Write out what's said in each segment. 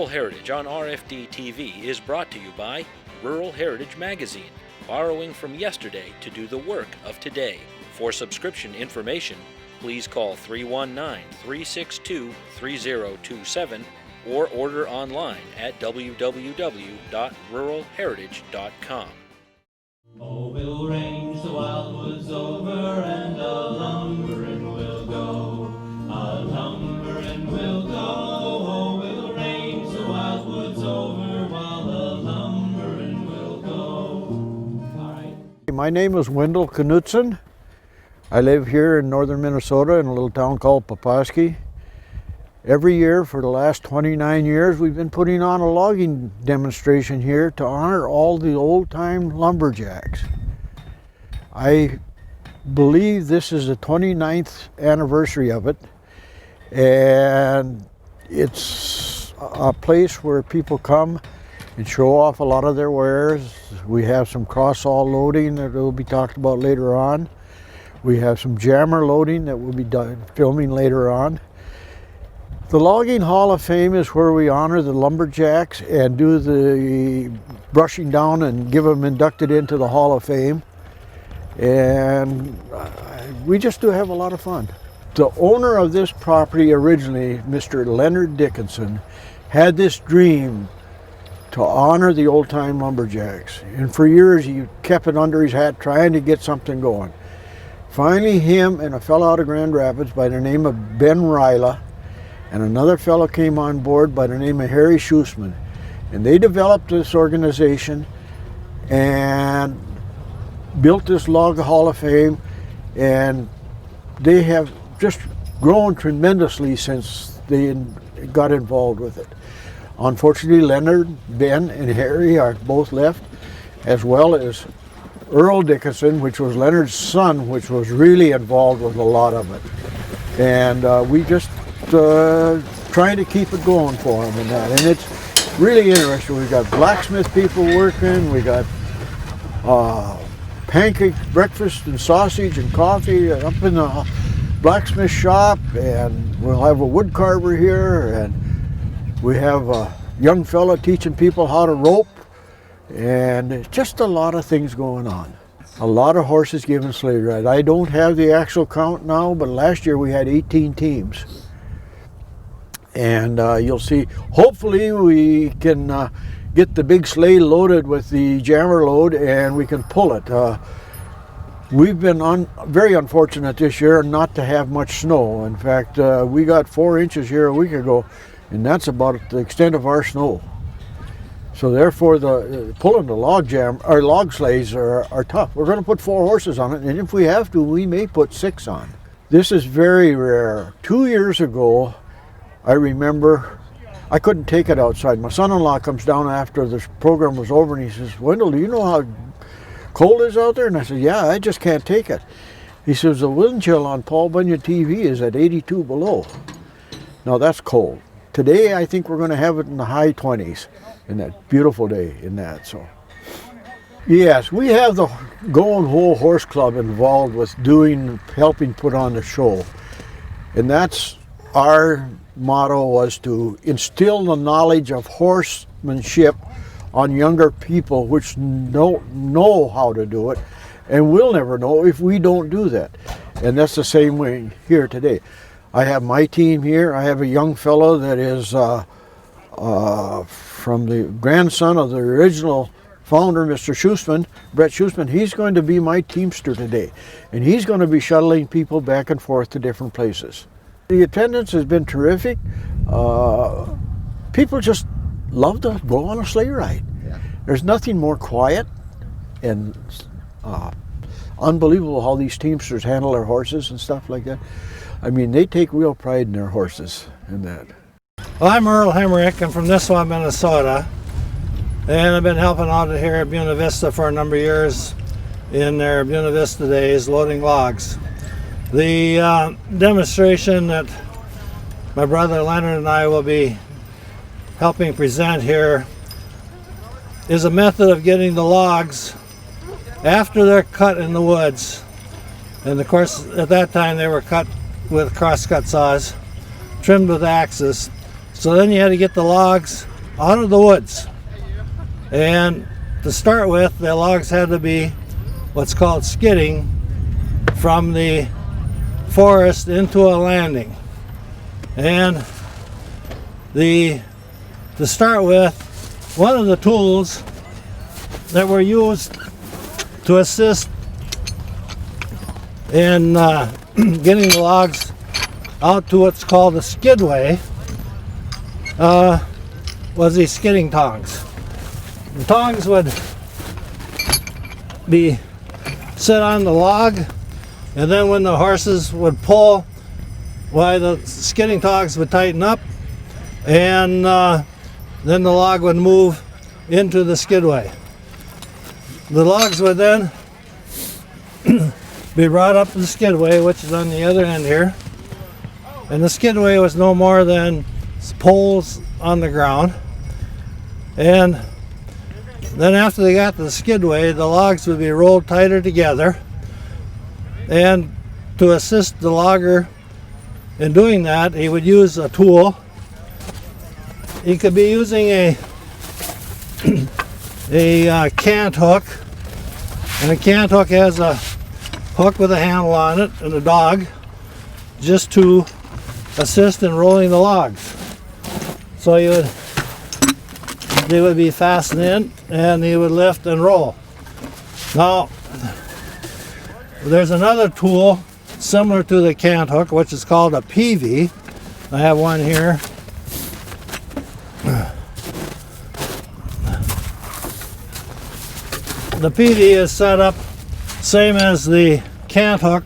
Heritage on RFD TV is brought to you by Rural Heritage Magazine, borrowing from yesterday to do the work of today. For subscription information, please call 319-362-3027 or order online at www.ruralheritage.com. Oh, we'll range the wildwoods over and a lumberin' we'll go. A lumberin' we'll go. Oh, we'll range the wildwoods over while a lumberin' we'll go. All right. My name is Wendell Knutson. I live here in northern Minnesota in a little town called Poposky. Every year for the last 29 years we've been putting on a logging demonstration here to honor all the old-time lumberjacks. I believe this is the 29th anniversary of it, and it's a place where people come and show off a lot of their wares. We have some cross-saw loading that will be talked about later on. We have some jammer loading that we'll be filming later on. The Logging Hall of Fame is where we honor the lumberjacks and do the brushing down and give them inducted into the Hall of Fame. And we just do have a lot of fun. The owner of this property originally, Mr. Leonard Dickinson, had this dream to honor the old-time lumberjacks. And for years he kept it under his hat trying to get something going. Finally, him and a fellow out of Grand Rapids by the name of Ben Rajala and another fellow came on board by the name of Harry Shusman. And they developed this organization and built this Log Hall of Fame, and they have just grown tremendously since they got involved with it. Unfortunately, Leonard, Ben, and Harry are both left, as well as Earl Dickinson, which was Leonard's son, which was really involved with a lot of it. And we just trying to keep it going for them and that. And it's really interesting. We've got blacksmith people working, we got pancake breakfast and sausage and coffee up in the blacksmith shop, and we'll have a wood carver here, and we have a young fella teaching people how to rope, and it's just a lot of things going on. A lot of horses giving sleigh ride. I don't have the actual count now, but last year we had 18 teams. And you'll see, hopefully we can get the big sleigh loaded with the jammer load and we can pull it. We've been very unfortunate this year not to have much snow. In fact, we got 4 inches here a week ago, and that's about the extent of our snow. So therefore, pulling the log sleighs are tough. We're going to put 4 horses on it, and if we have to, we may put 6 on. This is very rare. 2 years ago, I remember I couldn't take it outside. My son-in-law comes down after this program was over and he says, "Wendell, do you know how cold it is out there?" And I said, "Yeah, I just can't take it." He says, "The wind chill on Paul Bunyan TV is at 82 below. Now that's cold. Today I think we're going to have it in the high 20s in that beautiful day in that. So yes, we have the Going Whole Horse Club involved with helping put on the show. And that's our motto, was to instill the knowledge of horsemanship on younger people which know how to do it, and we'll never know if we don't do that. And that's the same way here today. I have my team here. I have a young fellow that is from the grandson of the original founder, Mr. Shusman, Brett Shusman. He's going to be my teamster today, and he's going to be shuttling people back and forth to different places. The attendance has been terrific. People just love to go on a sleigh ride. Yeah. There's nothing more quiet, and unbelievable how these teamsters handle their horses and stuff like that. I mean, they take real pride in their horses and that. Well, I'm Earl Hemmrich. I'm from Nisswa, Minnesota, and I've been helping out here at Buena Vista for a number of years in their Buena Vista days, loading logs. The demonstration that my brother Leonard and I will be helping present here is a method of getting the logs after they're cut in the woods. And of course, at that time they were cut with crosscut saws, trimmed with axes. So then you had to get the logs out of the woods. And to start with, the logs had to be what's called skidding from the forest into a landing. And to start with, one of the tools that were used to assist in getting the logs out to what's called a skidway was these skidding tongs. The tongs would be set on the log, and then when the horses would pull, why the skidding tongs would tighten up, and then the log would move into the skidway. The logs would then be brought up to the skidway, which is on the other end here, and the skidway was no more than poles on the ground. And then after they got to the skidway, the logs would be rolled tighter together, and to assist the logger in doing that, he would use a tool. He could be using a cant hook, and a cant hook has a hook with a handle on it and a dog, just to assist in rolling the logs. So they would be fastened in, and he would lift and roll. Now, there's another tool similar to the cant hook, which is called a peavey. I have one here. The peavey is set up same as the cant hook,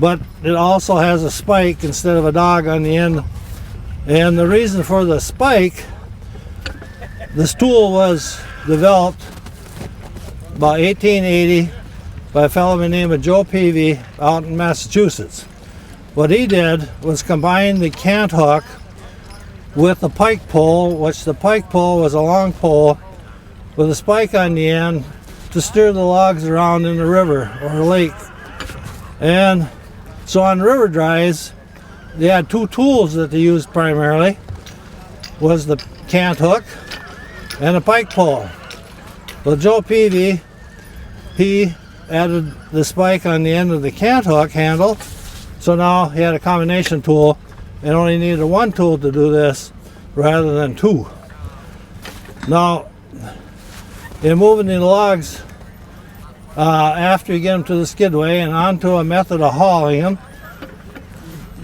but it also has a spike instead of a dog on the end. And the reason for the spike, this tool was developed about 1880 by a fellow by the name of Joe Peavey out in Massachusetts. What he did was combine the cant hook with the pike pole, which the pike pole was a long pole with a spike on the end to steer the logs around in the river or lake. And so on river drives, they had two tools that they used primarily, was the cant hook and a pike pole. Well, Joe Peavey, he added the spike on the end of the cant hook handle, so now he had a combination tool and only needed one tool to do this rather than two. Now, in moving the logs, after you get them to the skidway and onto a method of hauling them,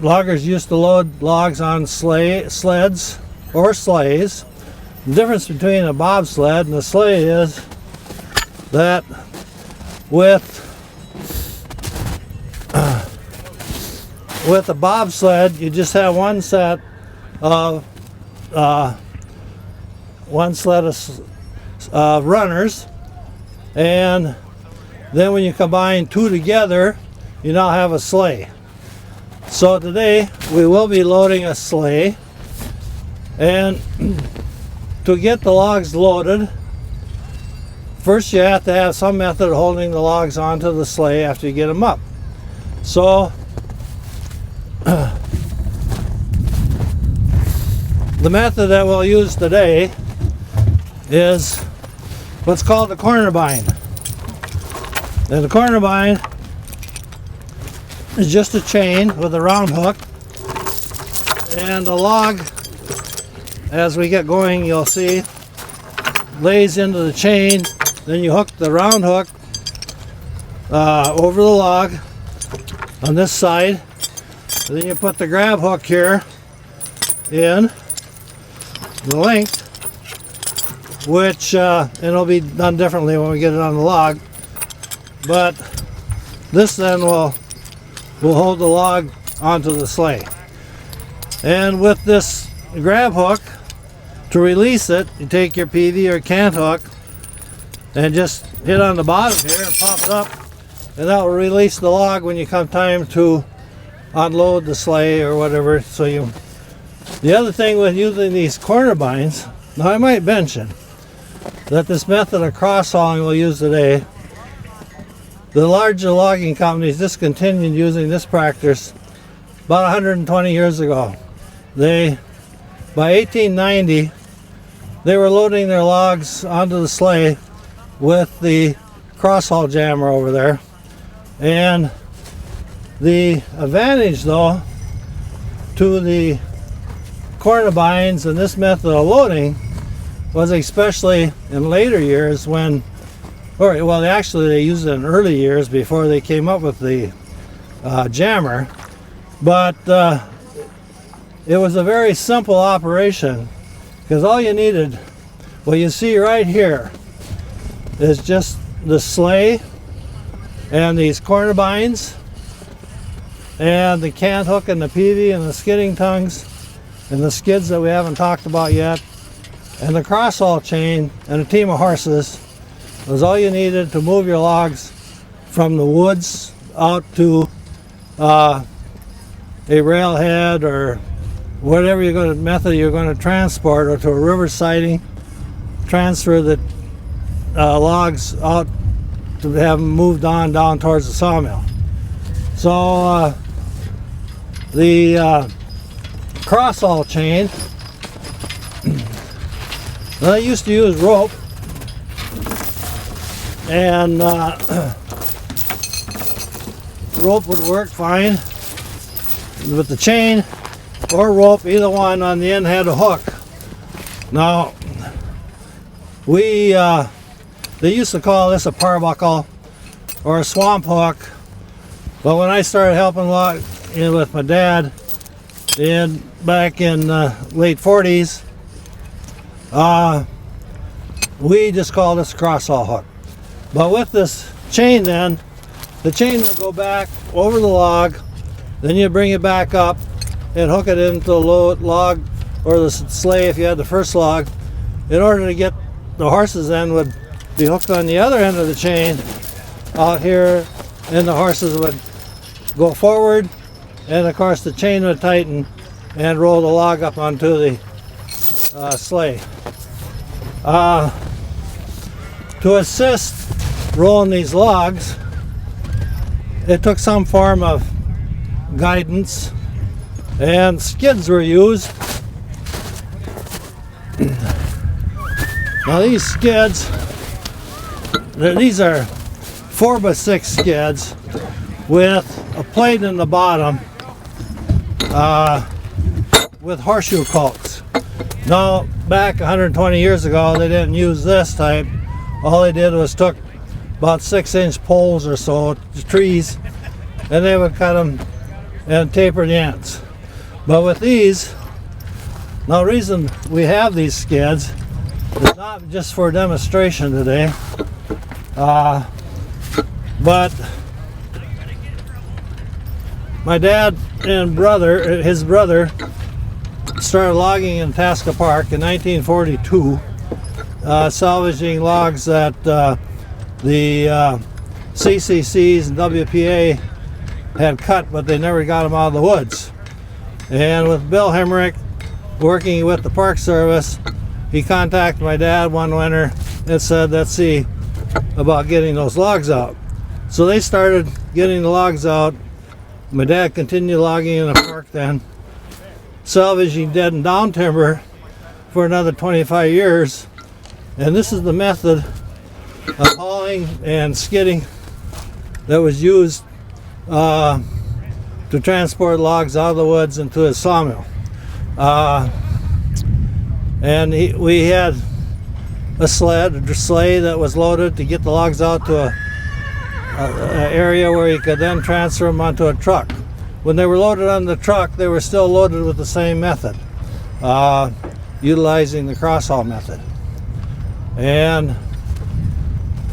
loggers used to load logs on sleds or sleighs. The difference between a bobsled and a sleigh is that with a bobsled, you just have one set of runners, and then when you combine two together, you now have a sleigh. So today we will be loading a sleigh, and to get the logs loaded, first you have to have some method of holding the logs onto the sleigh after you get them up. So the method that we'll use today is what's called the corner bind. And the corner bind is just a chain with a round hook, and the log, as we get going, you'll see, lays into the chain. Then you hook the round hook over the log on this side, and then you put the grab hook here in the length, which and it'll be done differently when we get it on the log, but this then will hold the log onto the sleigh. And with this grab hook, to release it, you take your peavey or cant hook and just hit on the bottom here and pop it up, and that will release the log when you come time to unload the sleigh or whatever. The other thing with using these corner binds, now I might mention that this method of cross hauling we'll use today, the larger logging companies discontinued using this practice about 120 years ago. By 1890, they were loading their logs onto the sleigh with the crosshaul jammer over there. And the advantage, though, to the cornabines and this method of loading was, especially in later years when, or well, actually they used it in early years before they came up with the jammer, but it was a very simple operation, because all you needed, what you see right here, is just the sleigh and these cornabines and the cant hook and the peavey and the skidding tongs and the skids that we haven't talked about yet, and the crosshaul chain and a team of horses was all you needed to move your logs from the woods out to a railhead or whatever method you're going to transport, or to a river siding, transfer the logs out to have them moved on down towards the sawmill. So the crosshaul chain, I used to use rope, and rope would work fine with the chain or rope. Either one on the end had a hook. Now they used to call this a parbuckle or a swamp hook, but when I started helping with my dad back in late 40s, we just called this a crosshaul hook. But with this chain, then the chain would go back over the log, then you bring it back up and hook it into the log or the sleigh if you had the first log. In order to get the horses, then would be hooked on the other end of the chain out here, and the horses would go forward, and of course the chain would tighten and roll the log up onto the sleigh. To assist rolling these logs, it took some form of guidance, and skids were used. Now these skids, these are 4x6 skids with a plate in the bottom with horseshoe cokes. Now back 120 years ago they didn't use this type. All they did was took about 6-inch poles or so, trees, and they would cut them and taper the ends. But with these, now the reason we have these skids is not just for demonstration today, but my dad and his brother started logging in Tasca Park in 1942, salvaging logs that the CCCs and WPA had cut, but they never got them out of the woods. And with Bill Hemmrich working with the Park Service, he contacted my dad one winter and said, let's see about getting those logs out. So they started getting the logs out. My dad continued logging in the park then, salvaging dead and down timber for another 25 years. And this is the method of hauling and skidding that was used to transport logs out of the woods into a sawmill. And we had a sleigh that was loaded to get the logs out to an area where you could then transfer them onto a truck. When they were loaded on the truck, they were still loaded with the same method, utilizing the crosshaul method. And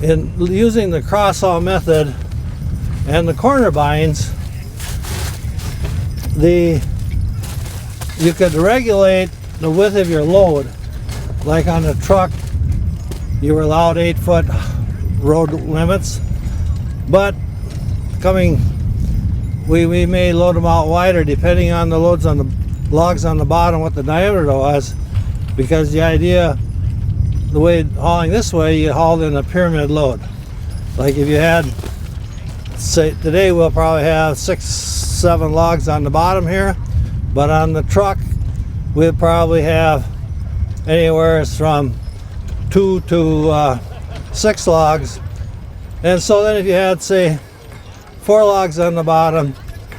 in using the crosshaul method and the corner binds, you could regulate the width of your load. Like on the truck, you were allowed 8-foot road limits, but we may load them out wider depending on the loads on the logs on the bottom, what the diameter was, because the idea, the way hauling this way, you hauled in a pyramid load. Like if you had, say today we'll probably have 6-7 logs on the bottom here, but on the truck we'd probably have anywhere from 2 to 6 logs. And so then if you had, say, 4 logs on the bottom,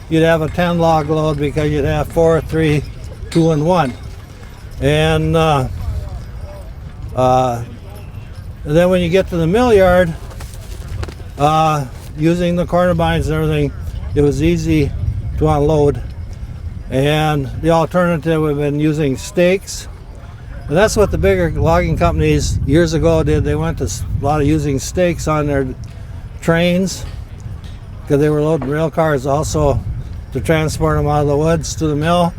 you'd have a 10 log load because you'd have 4, 3, 2, and 1. And then when you get to the mill yard, using the corner binds and everything, it was easy to unload. And the alternative, we've been using stakes. And that's what the bigger logging companies years ago did. They went to a lot of using stakes on their trains because they were loading rail cars also to transport them out of the woods to the mill.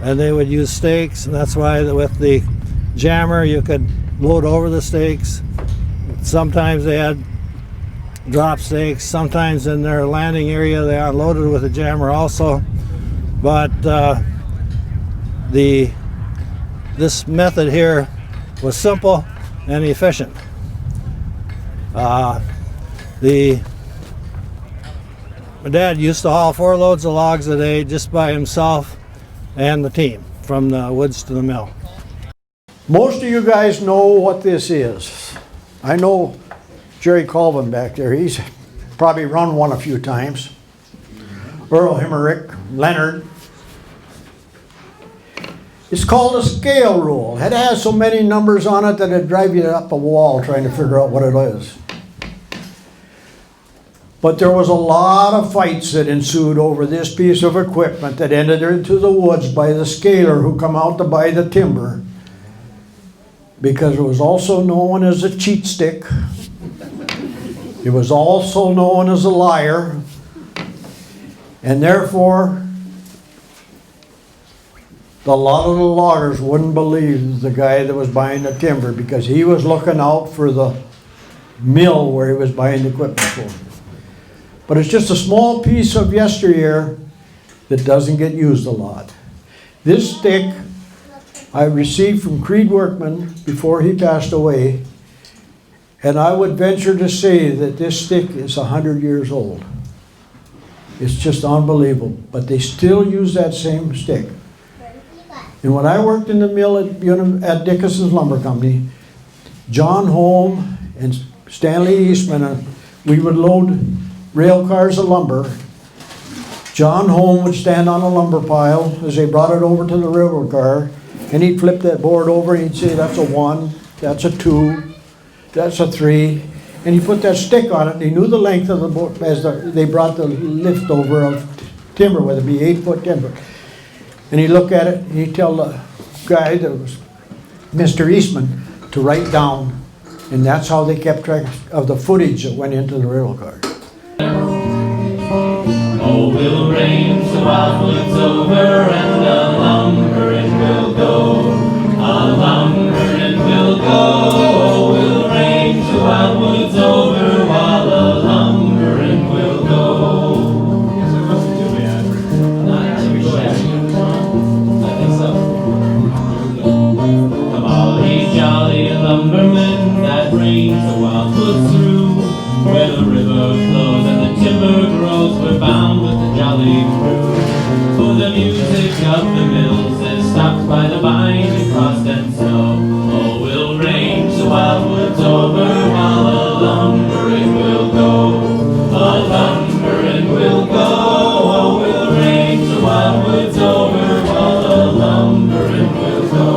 And they would use stakes, and that's why with the jammer you could load over the stakes. Sometimes they had drop stakes, sometimes in their landing area they unloaded with a jammer also. But this method here was simple and efficient. My dad used to haul 4 loads of logs a day just by himself and the team from the woods to the mill. Most of you guys know what this is. I know Jerry Colvin back there. He's probably run one a few times. Earl Hemmrich, Leonard. It's called a scale rule. It has so many numbers on it that it'd drive you up a wall trying to figure out what it is. But there was a lot of fights that ensued over this piece of equipment that entered into the woods by the scaler who come out to buy the timber, because it was also known as a cheat stick. It was also known as a liar, and therefore a lot of the loggers wouldn't believe the guy that was buying the timber because he was looking out for the mill where he was buying the equipment for. But it's just a small piece of yesteryear that doesn't get used a lot. This stick I received from Creed Workman before he passed away, and I would venture to say that this stick is 100 years old. It's just unbelievable, but they still use that same stick. And when I worked in the mill at Dickinson's Lumber Company, John Holm and Stanley Eastman, we would load rail cars of lumber. John Holm would stand on a lumber pile as they brought it over to the railroad car, and he'd flip that board over and he'd say, that's a 1, that's a 2, that's a 3, and he put that stick on it, and he knew the length of the board as they brought the lift over of timber, whether it be 8-foot timber. And he'd look at it and he'd tell the guy that was Mr. Eastman to write down, and that's how they kept track of the footage that went into the railroad car. Oh, we'll range the wildwoods over and a-lumbering we'll go. A-lumbering we'll go. Oh, we'll range the wildwoods over while a-lumbering we'll go. I think so. Come all ye jolly lumbermen that range the wildwoods through, where the river flows and the timber grows, we're bound with the jolly crew. For the music of the mills is stopped by the vine and frost and snow. Oh, we'll range the wildwoods over while a-lumbering we'll go. A-lumbering we'll go. Oh, we'll range the wildwoods over while a-lumbering we'll go.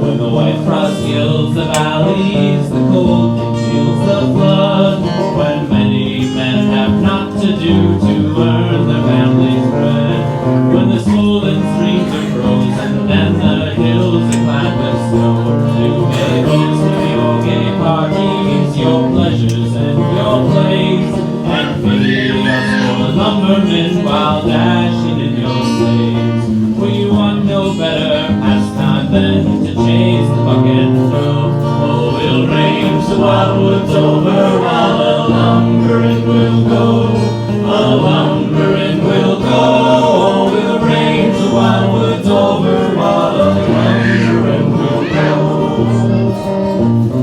When the white frost gilds the valleys, the cold congeals the flood, when many men have naught to do to earn their family's bread, when the swollen streams are frozen and the hills are clad with snow, you may host with your gay parties, your pleasures and your plays, and pity us for lumbermen while dashing in your sleighs. For you want no better pastime than to chase the buck and doe. Oh, we'll range the wildwoods over while a-lumbering we'll go. A-lumbering we'll go. Oh, we'll range the wildwoods over while a-lumbering we'll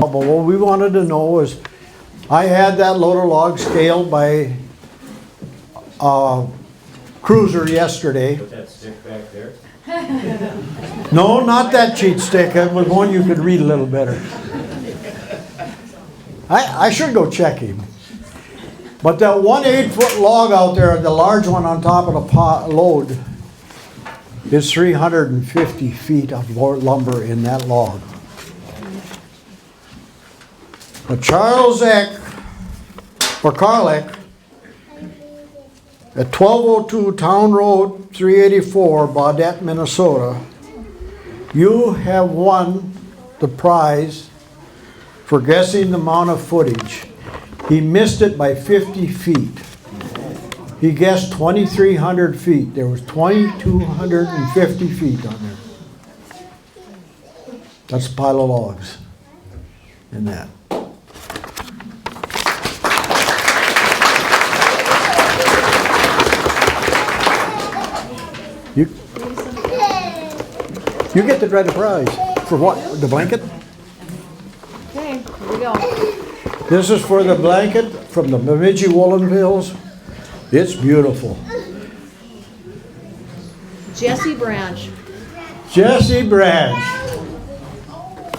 go. But what we wanted to know is, I had that load of logs scaled by cruiser yesterday. Put that stick back there. No, not that cheat stick. It was one you could read a little better. I should go check him. But that 1 8-foot log out there, the large one on top of the load, is 350 feet of lumber in that log. But Charles Eck, or Carl Eck, at 1202 Town Road 384, Baudette, Minnesota, you have won the prize for guessing the amount of footage. He missed it by 50 feet. He guessed 2,300 feet. There was 2,250 feet on there. That's a pile of logs in that. You get the dreaded prize. For what? The blanket? Okay, here we go. This is for the blanket from the Bemidji Woolen Mills. It's beautiful. Jesse Branch. Jesse Branch.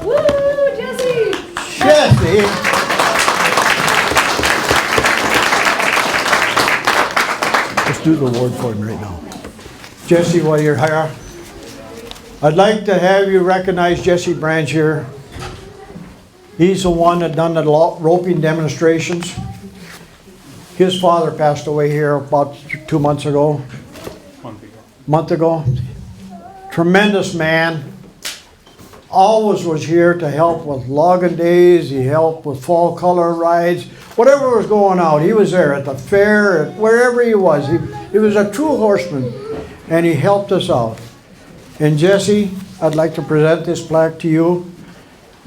Woo, Jesse! Jesse. Let's do the award for him right now. Jesse, while you're here, I'd like to have you recognize Jesse Branch here. He's the one that done the roping demonstrations. His father passed away here about 2 months ago. Month ago. Tremendous man. Always was here to help with logging days. He helped with fall color rides. Whatever was going on, he was there at the fair, wherever he was. He was a true horseman, and he helped us out. And Jesse, I'd like to present this plaque to you,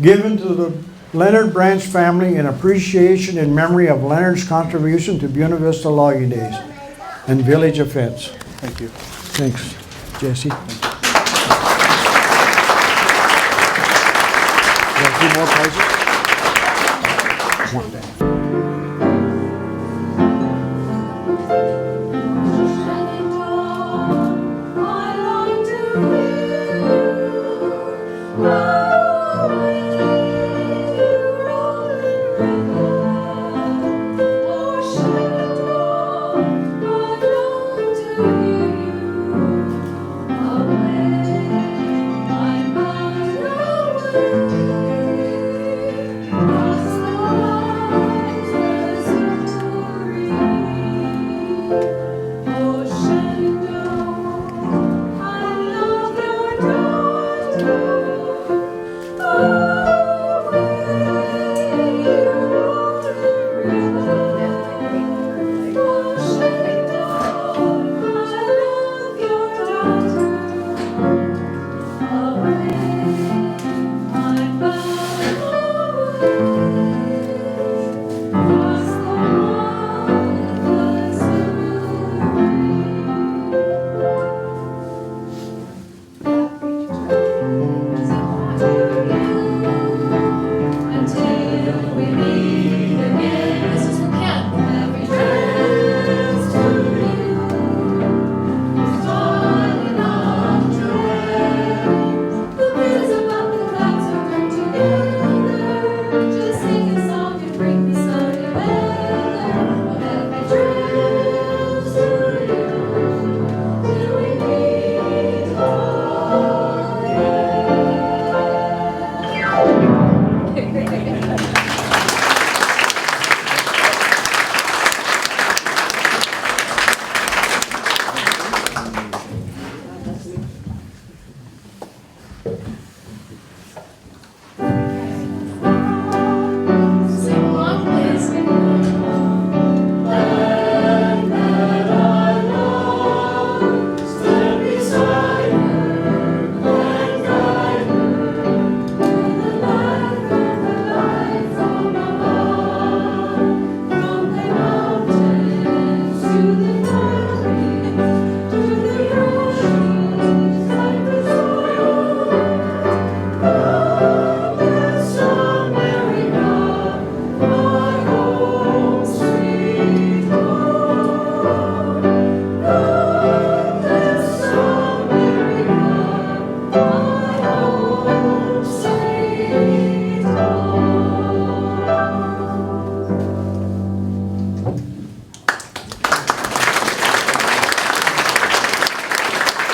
given to the Leonard Branch family in appreciation and memory of Leonard's contribution to Buena Vista Logging Days and Village Events. Thank you. Thanks, Jesse. Thank you. Got a few more prizes? One day.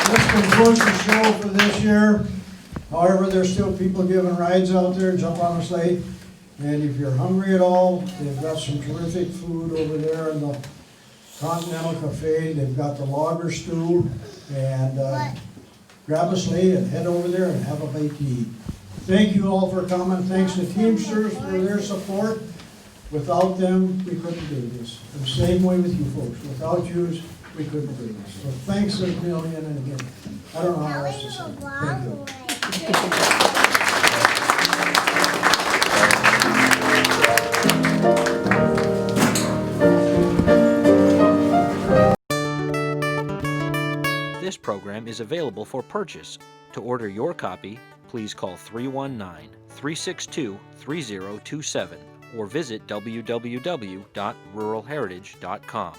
This concludes the show for this year. However, there's still people giving rides out there, jump on a sleigh. And if you're hungry at all, they've got some terrific food over there in the Continental Cafe. They've got the logger stew. And grab a sleigh and head over there and have a bite to eat. Thank you all for coming. Thanks to Teamsters for their support. Without them, we couldn't do this. And same way with you folks. Without yous, we couldn't do this. So thanks a million, and again, I don't know how else to say it. Thank you. This program is available for purchase. To order your copy, please call 319-362-3027 or visit www.ruralheritage.com.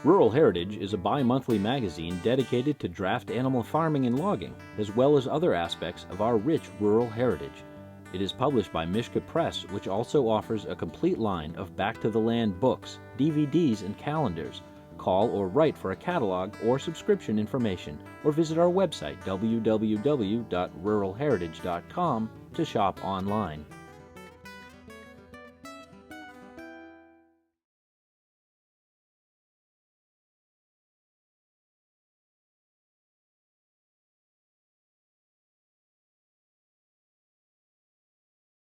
Rural Heritage is a bi-monthly magazine dedicated to draft animal farming and logging, as well as other aspects of our rich rural heritage. It is published by Mishka Press, which also offers a complete line of Back to the Land books, DVDs, and calendars. Call or write for a catalog or subscription information, or visit our website www.ruralheritage.com to shop online.